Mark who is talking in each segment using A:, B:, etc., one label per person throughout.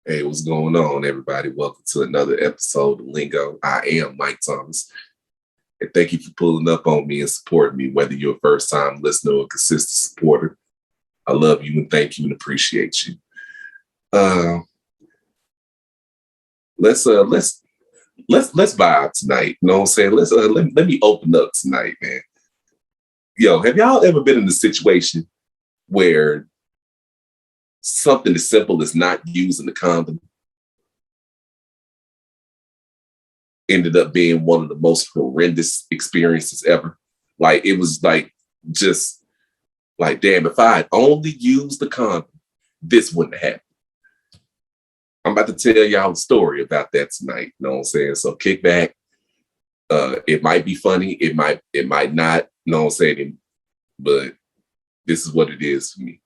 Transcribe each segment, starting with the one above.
A: Hey, what's going on, everybody? Welcome to another episode of Lingo. I am Mike Thomas, and thank you for pulling up on me and supporting me, whether you're a first-time listener or a consistent supporter. I love you and thank you and appreciate you. Uh, let's vibe tonight. You know what I'm saying? Let me open up tonight, man. Yo, have y'all ever been in a situation where something as simple as not using the condom ended up being one of the most horrendous experiences ever? Like it was like just like, damn, if I had only used the condom, this wouldn't have happened. I'm about to tell y'all a story about that tonight. You know what I'm saying? So kick back. It might be funny, it might not, you know what I'm saying? But this is what it is for me.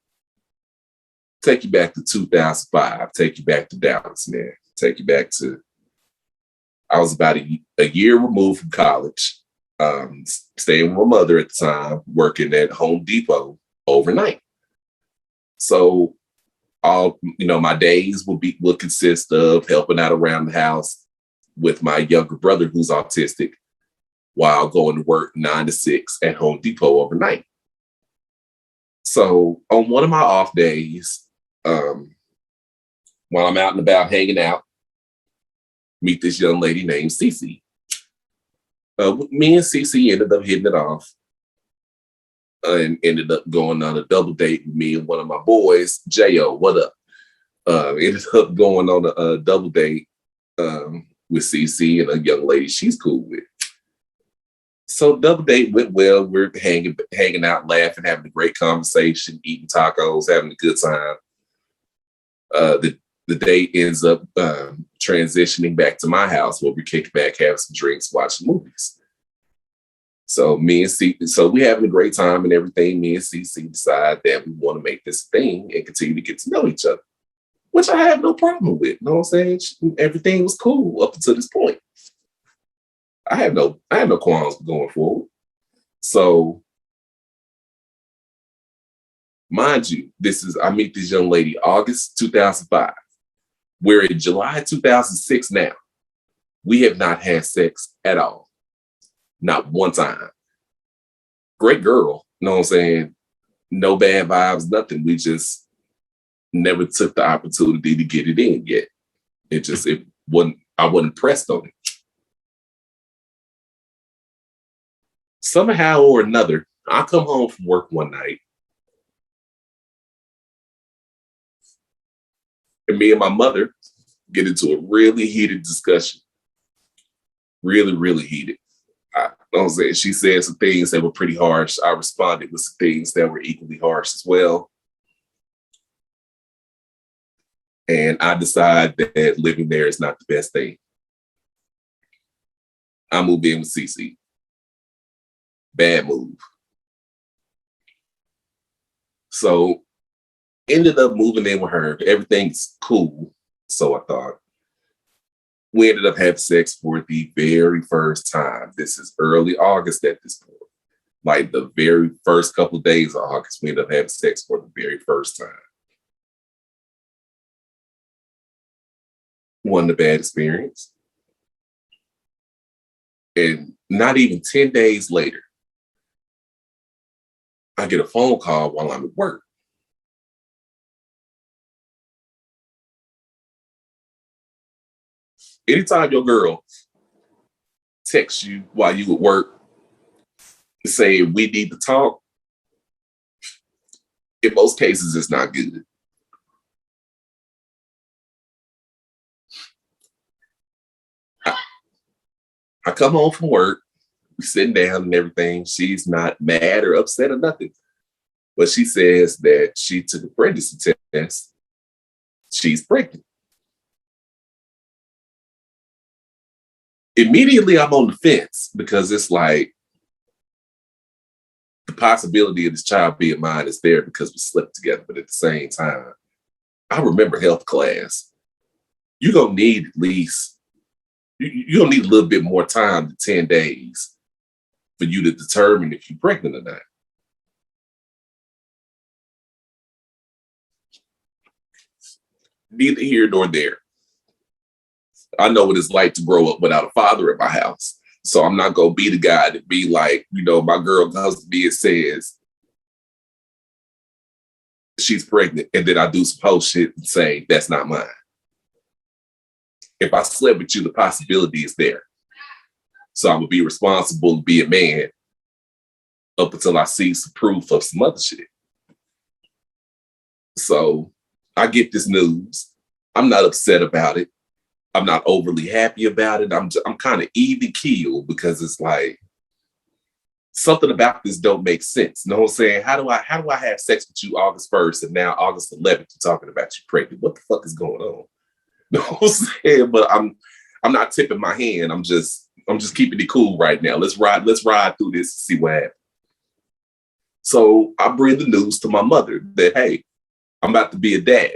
A: Take you back to 2005. Take you back to Dallas, man. Take you back to, I was about a year removed from college, staying with my mother at the time, working at Home Depot overnight. So all my days would consist of helping out around the house with my younger brother who's autistic while going to work 9 to 6 at Home Depot overnight. So on one of my off days, while I'm out and about hanging out, meet this young lady named Cece. Me and Cece ended up hitting it off and ended up going on a double date with me and one of my boys, J.O. What up? Ended up going on a double date with Cece and a young lady she's cool with. So double date went well. We're hanging out, laughing, having a great conversation, eating tacos, having a good time. The date ends up transitioning back to my house where we kick back, have some drinks, watch movies. So me and Cece, so we having a great time and everything. Me and Cece decide that we want to make this thing and continue to get to know each other, which I have no problem with. You know what I'm saying? Everything was cool up until this point. I have no qualms going forward. So, mind you, I meet this young lady August 2005. We're in July 2006 now. We have not had sex at all. Not one time. Great girl, you know what I'm saying? No bad vibes, nothing. We just never took the opportunity to get it in yet. I wasn't pressed on it. Somehow or another, I come home from work one night, and me and my mother get into a really heated discussion. Really, really heated. You know what I'm saying? She said some things that were pretty harsh. I responded with some things that were equally harsh as well. And I decide that living there is not the best thing. I moved in with Cece. Bad move. So ended up moving in with her. Everything's cool. So I thought. We ended up having sex for the very first time. This is early August at this point. Like the very first couple of days of August, we ended up having sex for the very first time. Wasn't a bad experience. And not even 10 days later, I get a phone call while I'm at work. Anytime your girl texts you while you at work and say we need to talk, in most cases it's not good. I come home from work, we sitting down and everything. She's not mad or upset or nothing. But she says that she took a pregnancy test. She's pregnant. Immediately, I'm on the fence because it's like the possibility of this child being mine is there because we slept together. But at the same time, I remember health class. You're going to need at least, you're going to need a little bit more time than 10 days for you to determine if you're pregnant or not. neither here nor there. I know what it's like to grow up without a father in my house. So I'm not going to be the guy to be like, my girl comes to me and says she's pregnant, and then I do some whole shit and say, that's not mine. If I slept with you, the possibility is there. So I'm going to be responsible to be a man up until I see some proof of some other shit. So I get this news. I'm not upset about it. I'm not overly happy about it. I'm kind of even keeled because it's like something about this don't make sense. You know what I'm saying? How do I have sex with you August 1st and now August 11th you're talking about you pregnant? What the fuck is going on? You know what I'm saying? But I'm not tipping my hand. I'm just keeping it cool right now. Let's ride through this and see what happens. So I bring the news to my mother that, hey, I'm about to be a dad.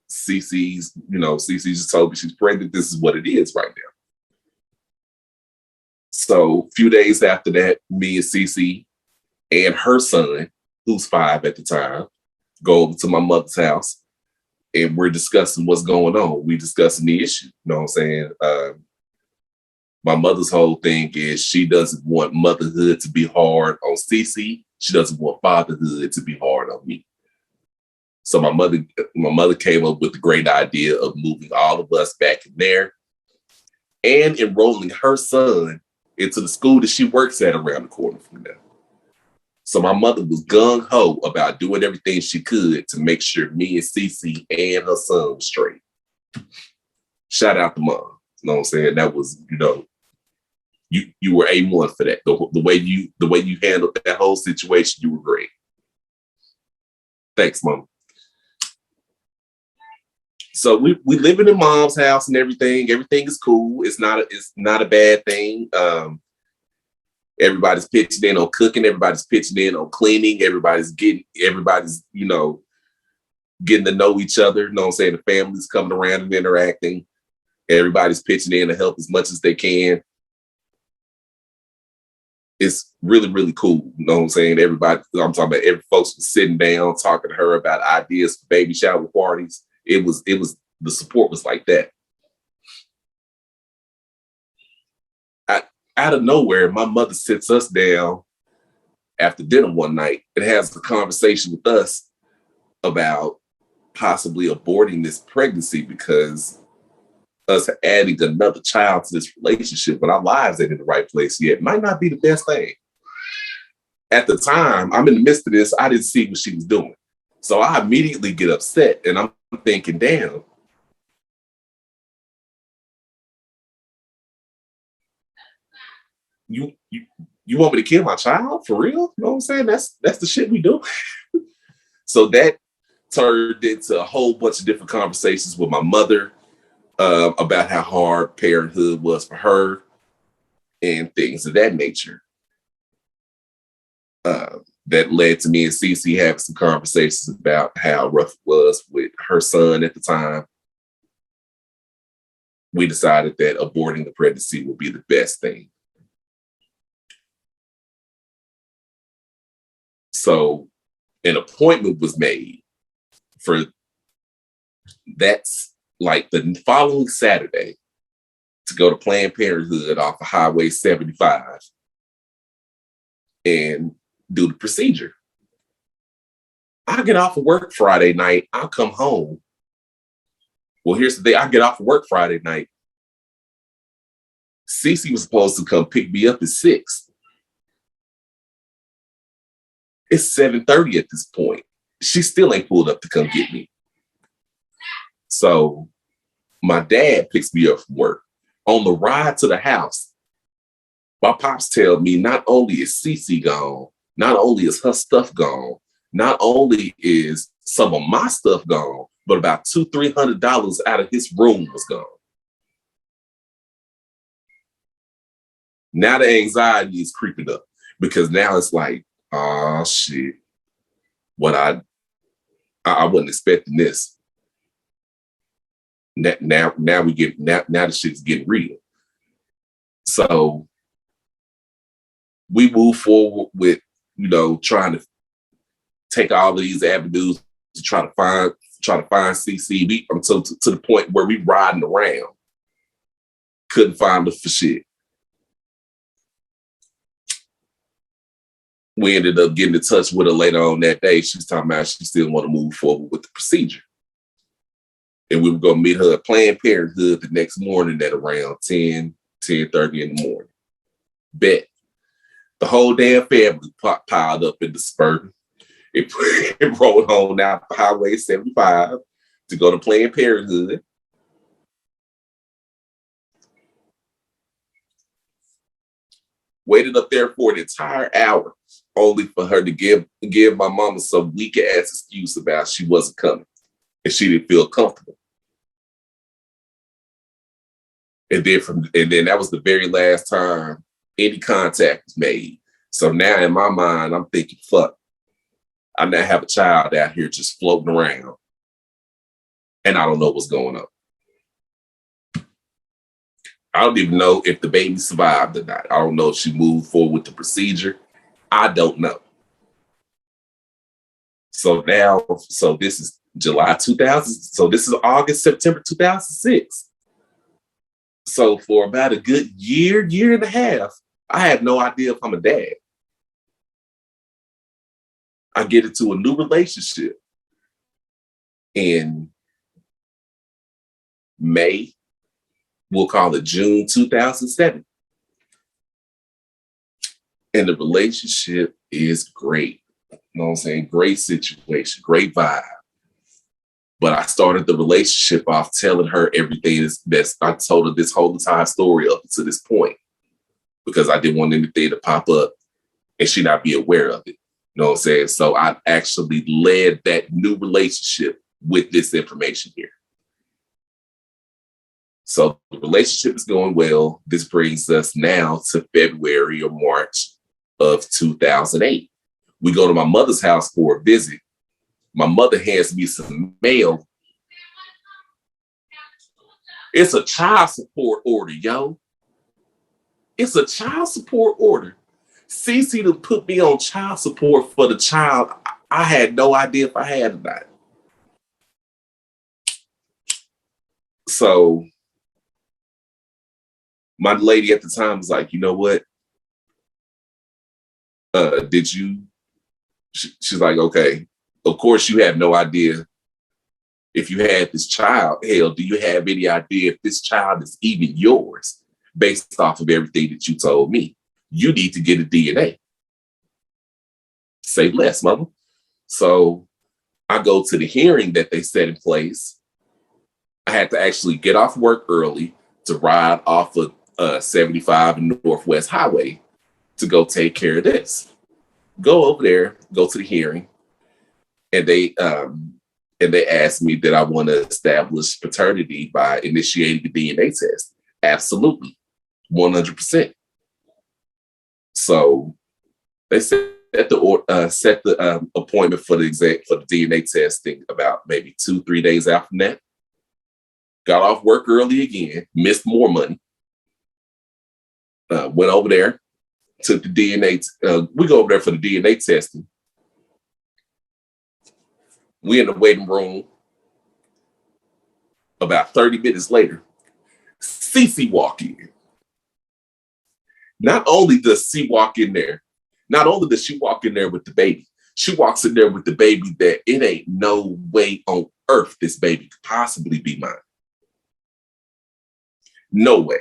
A: Cece's just told me she's pregnant. This is what it is right now. So a few days after that, me and Cece and her son, who's 5 at the time, go over to my mother's house and we're discussing what's going on. We're discussing the issue. You know what I'm saying? My mother's whole thing is she doesn't want motherhood to be hard on Cece. She doesn't want fatherhood to be hard on me. So my mother came up with the great idea of moving all of us back in there and enrolling her son into the school that she works at around the corner from them. So my mother was gung-ho about doing everything she could to make sure me and Cece and her son was straight. Shout out to mom. You know what I'm saying? That was, you were A1 for that. The way you handled that whole situation, you were great. Thanks, mom. So we living in mom's house and everything. Everything is cool. It's not a bad thing. Everybody's pitching in on cooking. Everybody's pitching in on cleaning. Everybody's getting to know each other. You know what I'm saying? The family's coming around and interacting. Everybody's pitching in to help as much as they can. It's really, really cool. You know what I'm saying? I'm talking about every folks was sitting down talking to her about ideas for baby shower parties. It was the support was like that. Out of nowhere, my mother sits us down after dinner one night and has a conversation with us about possibly aborting this pregnancy because us adding another child to this relationship when our lives ain't in the right place yet might not be the best thing. At the time, I'm in the midst of this. I didn't see what she was doing. So I immediately get upset and I'm thinking, damn. You want me to kill my child? For real? You know what I'm saying? That's the shit we do. So that turned into a whole bunch of different conversations with my mother about how hard parenthood was for her and things of that nature. That led to me and Cece having some conversations about how rough it was with her son at the time. We decided that aborting the pregnancy would be the best thing. So an appointment was made for that's like the following Saturday to go to Planned Parenthood off of Highway 75 and do the procedure. I get off of work Friday night. I'll come home. Well, here's the thing. I get off of work Friday night. Cece was supposed to come pick me up at 6. It's 7:30 at this point. She still ain't pulled up to come get me. So my dad picks me up from work. On the ride to the house, my pops tell me not only is Cece gone, not only is her stuff gone, not only is some of my stuff gone, but about $200-300 out of his room was gone. Now the anxiety is creeping up because now it's like, oh shit. What I wasn't expecting this. Now the shit's getting real. So we move forward with, trying to take all of these avenues to try to trying to find CC. Until to the point where we riding around. Couldn't find her for shit. We ended up getting in touch with her later on that day. She's talking about she still want to move forward with the procedure. And we were going to meet her at Planned Parenthood the next morning at around 10:30 in the morning. Bet. The whole damn family piled up in the Suburban. It rolled home down Highway 75 to go to Planned Parenthood. Waited up there for an entire hour, only for her to give my mama some weak ass excuse about she wasn't coming and she didn't feel comfortable. And then that was the very last time any contact was made. So now in my mind, I'm thinking, fuck, I now have a child out here just floating around and I don't know what's going on. I don't even know if the baby survived or not. I don't know if she moved forward with the procedure. I don't know. So this is July 2000. So this is August, September 2006. So for about a good year and a half, I had no idea if I'm a dad. I get into a new relationship in May. We'll call it June 2007. And the relationship is great. You know what I'm saying? Great situation, great vibe. But I started the relationship off telling her everything that's I told her this whole entire story up to this point because I didn't want anything to pop up and she not be aware of it. You know what I'm saying? So I actually led that new relationship with this information here. So the relationship is going well. This brings us now to February or March of 2008. We go to my mother's house for a visit. My mother hands me some mail. It's a child support order, yo. It's a child support order. Cece to put me on child support for the child I had no idea if I had or not. So my lady at the time was like, you know what? Did you? She's like, okay. Of course, you have no idea if you had this child. Hell, do you have any idea if this child is even yours based off of everything that you told me? You need to get a DNA. Say less, mother. So I go to the hearing that they set in place. I had to actually get off work early to ride off of 75 and Northwest Highway to go take care of this. Go over there, go to the hearing, and they asked me that I want to establish paternity by initiating a DNA test. Absolutely, 100%. So they set the appointment for the DNA testing about maybe 2-3 days after that. Got off work early again, missed more money. Went over there, took the DNA. We go over there for the DNA testing. We in the waiting room. About 30 minutes later, Cece walk in. Not only does she walk in there, not only does she walk in there with the baby, she walks in there with the baby that it ain't no way on earth this baby could possibly be mine. No way.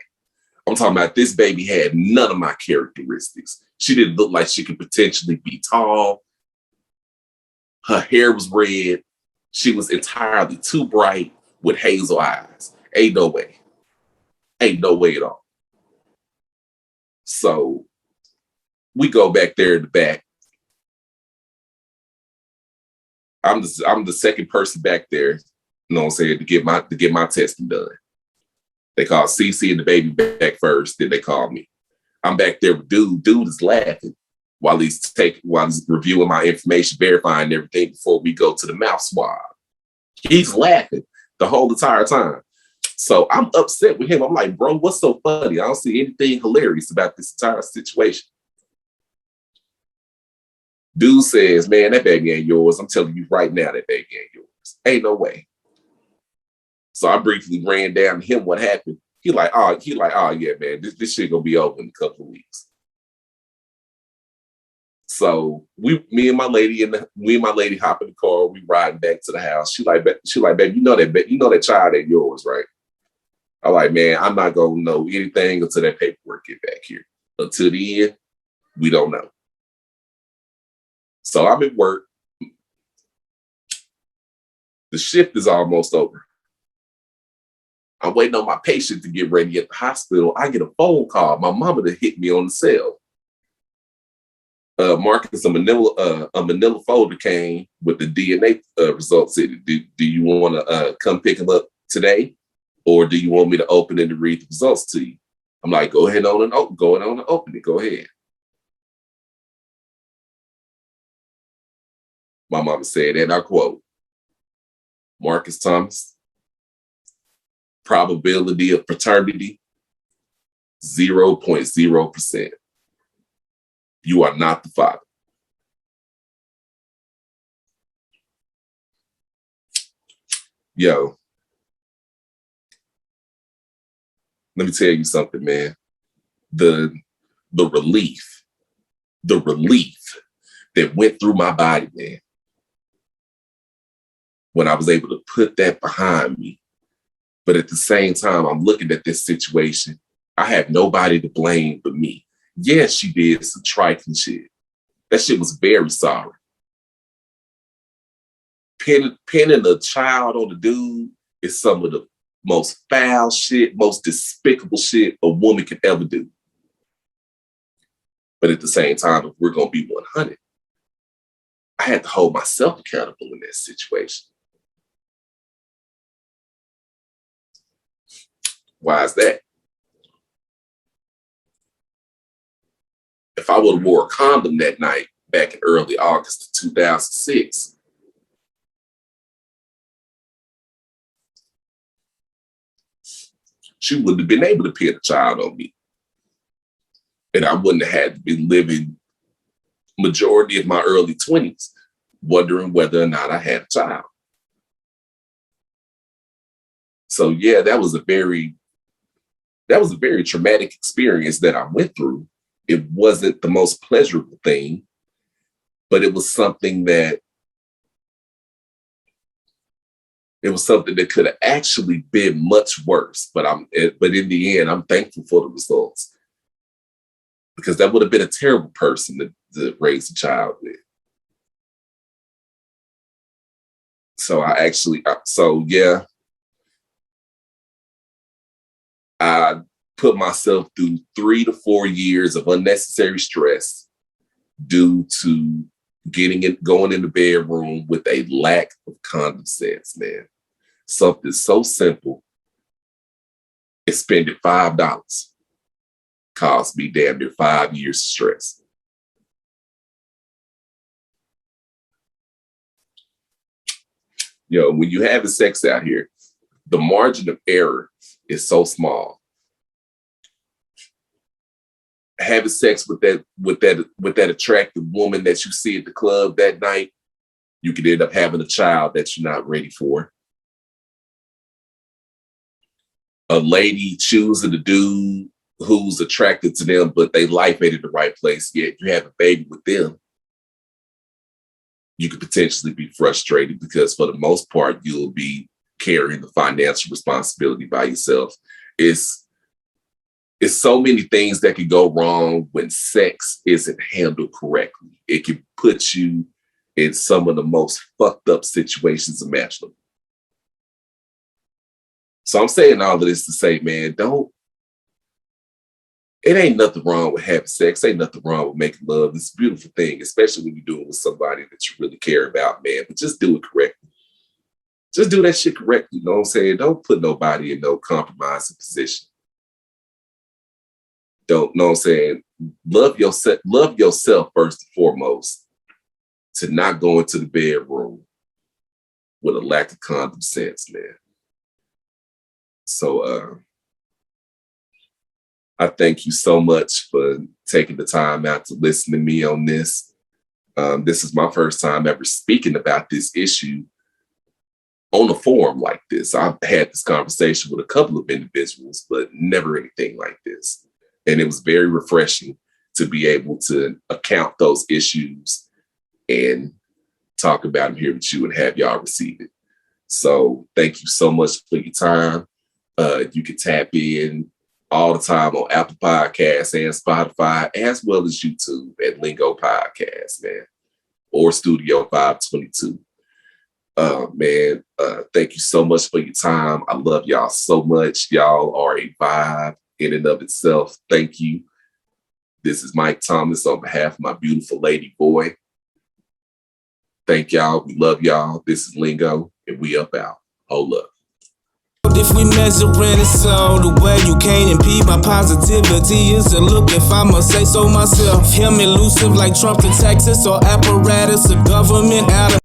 A: I'm talking about this baby had none of my characteristics. She didn't look like she could potentially be tall. Her hair was red. She was entirely too bright with hazel eyes. Ain't no way. Ain't no way at all. So we go back there in the back. I'm the second person back there, you know what I'm saying, to get my testing done. They call CC and the baby back first, then they call me. I'm back there with dude. Dude is laughing while he's reviewing my information, verifying everything before we go to the mouth swab. He's laughing the whole entire time. So I'm upset with him. I'm like, bro, what's so funny? I don't see anything hilarious about this entire situation. Dude says, man, that baby ain't yours. I'm telling you right now, that baby ain't yours. years. Ain't no way. So I briefly ran down to him what happened. He like, oh yeah, man, this shit gonna be over in a couple of weeks. So me and my lady hop in the car. We riding back to the house. She like, babe, you know that child ain't yours, right? I'm like, man, I'm not gonna know anything until that paperwork get back here. Until the end, we don't know. So I'm at work. The shift is almost over. I'm waiting on my patient to get ready at the hospital. I get a phone call. My mama to hit me on the cell. Marcus, a manila folder came with the DNA results. Do you want to come pick them up today? Or do you want me to open it and read the results to you? I'm like, go ahead on and open it. Go ahead. My mama said, and I quote, Marcus Thomas, probability of paternity, 0.0%. You are not the father. Yo, let me tell you something, man. The relief that went through my body, man, when I was able to put that behind me. But at the same time, I'm looking at this situation. I have nobody to blame but me. Yes, she did some trifling shit. That shit was very sorry. Pinning a child on the dude is some of the most foul shit, most despicable shit a woman can ever do. But at the same time, if we're going to be 100, I had to hold myself accountable in that situation. Why is that? If I would have wore a condom that night back in early August of 2006, she wouldn't have been able to pin a child on me. And I wouldn't have had to be living majority of my early 20s wondering whether or not I had a child. So yeah, that was a very traumatic experience that I went through. It wasn't the most pleasurable thing, but it was something that could have actually been much worse. But in the end, I'm thankful for the results, because that would have been a terrible person to raise a child with. So I put myself through 3 to 4 years of unnecessary stress due to going in the bedroom with a lack of common sense, man. Something so simple, and spending $5 cost me damn near 5 years of stress. When you having sex out here, the margin of error is so small. Having sex with that attractive woman that you see at the club that night, you could end up having a child that you're not ready for. A lady choosing a dude who's attracted to them, but they life ain't in the right place yet. You have a baby with them. You could potentially be frustrated because for the most part, you'll be carrying the financial responsibility by yourself. It's so many things that can go wrong when sex isn't handled correctly. It can put you in some of the most fucked up situations imaginable. So I'm saying all of this to say, man, it ain't nothing wrong with having sex. Ain't nothing wrong with making love. It's a beautiful thing, especially when you're doing it with somebody that you really care about, man. But just do it correctly. Just do that shit correctly. You know what I'm saying? Don't put nobody in no compromising position. Don't know what I'm saying? Love yourself first and foremost, to not go into the bedroom with a lack of common sense, man. So I thank you so much for taking the time out to listen to me on this. This is my first time ever speaking about this issue. on a forum like this. I've had this conversation with a couple of individuals, but never anything like this. And it was very refreshing to be able to account those issues and talk about them here with you and have y'all receive it. So thank you so much for your time. You can tap in all the time on Apple Podcasts and Spotify, as well as YouTube at Lingo Podcast, man, or Studio 522. Man, thank you so much for your time. I love y'all so much. Y'all are a vibe in and of itself. Thank you. This is Mike Thomas on behalf of my beautiful lady boy. Thank y'all. We love y'all. This is Lingo, and we up out. Hold up.
B: If we measuring it so, the way you can't impede my positivity is a look, if I must say so myself. Him elusive like Trump to Texas, or apparatus of government out of